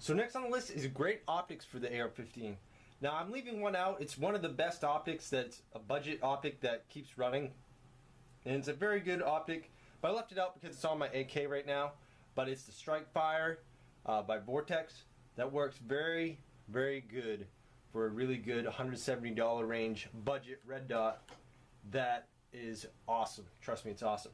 So next on the list is great optics for the AR-15. Now I'm leaving one out. It's one of the best optics that's a budget optic that keeps running. And it's a very good optic, but I left it out because it's on my AK right now. But it's the Strike Fire by Vortex. That works very, very good for a really good $170 range budget red dot. That is awesome. Trust me, it's awesome.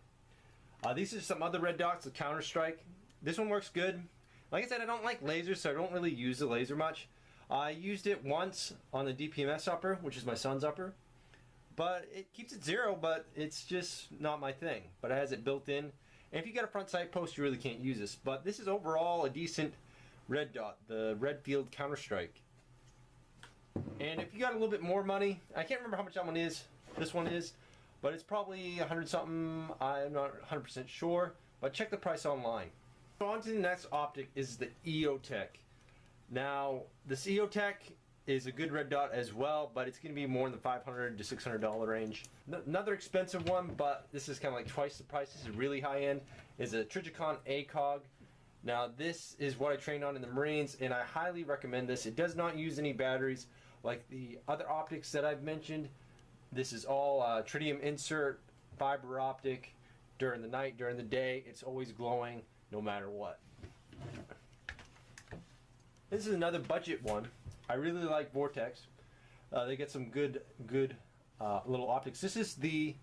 These are some other red dots, the Counter-Strike. This one works good. Like I said, I don't like lasers, so I don't really use the laser much. I used it once on the DPMS upper, which is my son's upper. But it keeps it zero, but it's just not my thing. But it has it built in. And if you got a front sight post, you really can't use this. But this is overall a decent red dot, the Redfield Counter-Strike. And if you got a little bit more money, I can't remember how much that one is, this one is, but it's probably 100 something, I'm not 100% sure, but check the price online. So on to the next optic is the EOTech. Now, this EOTech is a good red dot as well, but it's going to be more in the $500 to $600 range. Another expensive one, but this is kind of like twice the price, this is really high end, is a Trijicon ACOG. Now this is what I trained on in the Marines, and I highly recommend this. It does not use any batteries like the other optics that I've mentioned. This is all tritium insert fiber optic. During the night, during the day, it's always glowing no matter what. This is another budget one. I really like Vortex. They get some good little optics. This is the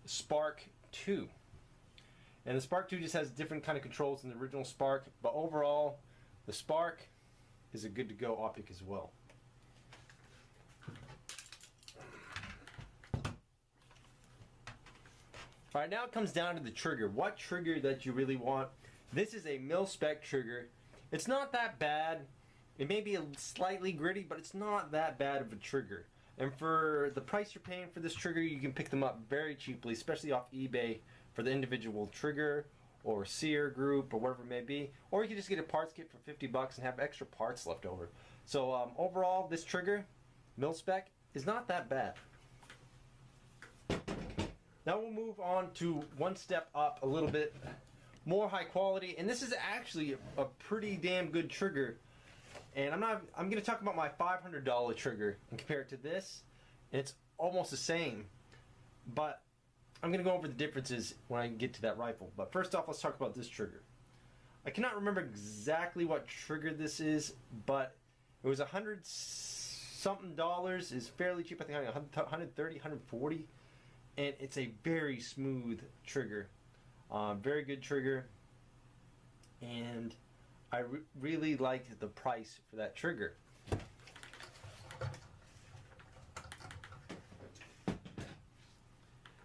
Spark 2. And the Spark 2 just has different kind of controls than the original Spark, but overall, the Spark is a good to go optic as well. Alright, now it comes down to the trigger. What trigger that you really want? This is a mil-spec trigger. It's not that bad. It may be slightly gritty, but it's not that bad of a trigger. And for the price you're paying for this trigger, you can pick them up very cheaply, especially off eBay for the individual trigger or sear group or whatever it may be. Or you can just get a parts kit for 50 bucks and have extra parts left over. So overall, this trigger, mil-spec, is not that bad. Now we'll move on to one step up a little bit more high quality, and this is actually a pretty damn good trigger. And I'm going to talk about my $500 trigger and compare it to this, and it's almost the same. But I'm going to go over the differences when I get to that rifle. But first off, let's talk about this trigger. I cannot remember exactly what trigger this is, but it was $100 something. Is fairly cheap. I think $130, $140. And it's a very smooth trigger. Very good trigger. And I really like the price for that trigger.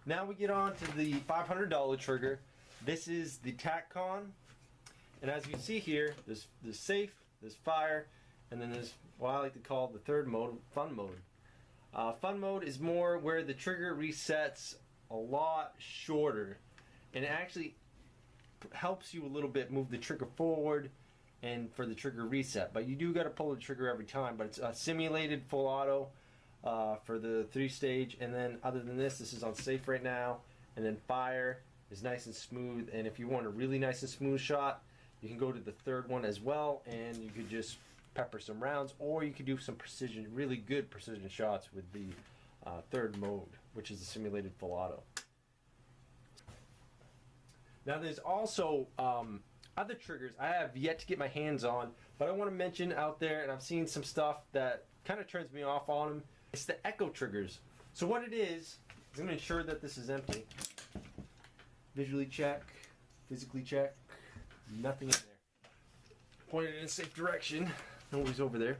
Now we get on to the $500 trigger. This is the TacCon. And as you see here, there's safe, there's fire, and then there's what I like to call the third mode, fun mode. Fun mode is more where the trigger resets a lot shorter, and it actually helps you a little bit move the trigger forward and for the trigger reset. But you do got to pull the trigger every time. But it's a simulated full auto for the 3-stage, and then other than this is on safe right now, and then fire is nice and smooth. And if you want a really nice and smooth shot, you can go to the third one as well, and you could just pepper some rounds, or you could do some precision, really good precision shots with the third mode, which is the simulated full auto. Now there's also other triggers I have yet to get my hands on, but I want to mention out there, and I've seen some stuff that kind of turns me off on them. It's the echo triggers. So what it is I'm going to ensure that this is empty. Visually check, physically check, nothing in there. Point it in a safe direction. Nobody's over there.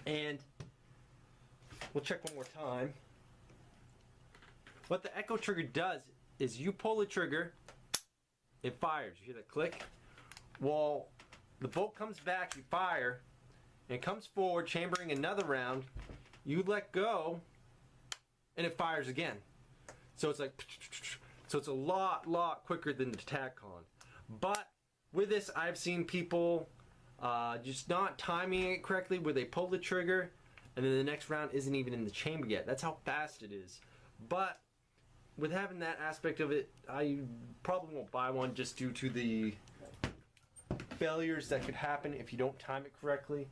And we'll check one more time. What the echo trigger does is you pull the trigger, it fires. You hear that click? Well, the bolt comes back, you fire, and it comes forward, chambering another round. You let go, and it fires again. So it's like, so it's a lot quicker than the TacCon. But with this, I've seen people just not timing it correctly, where they pull the trigger and then the next round isn't even in the chamber yet. That's how fast it is. But with having that aspect of it, I probably won't buy one just due to the failures that could happen if you don't time it correctly.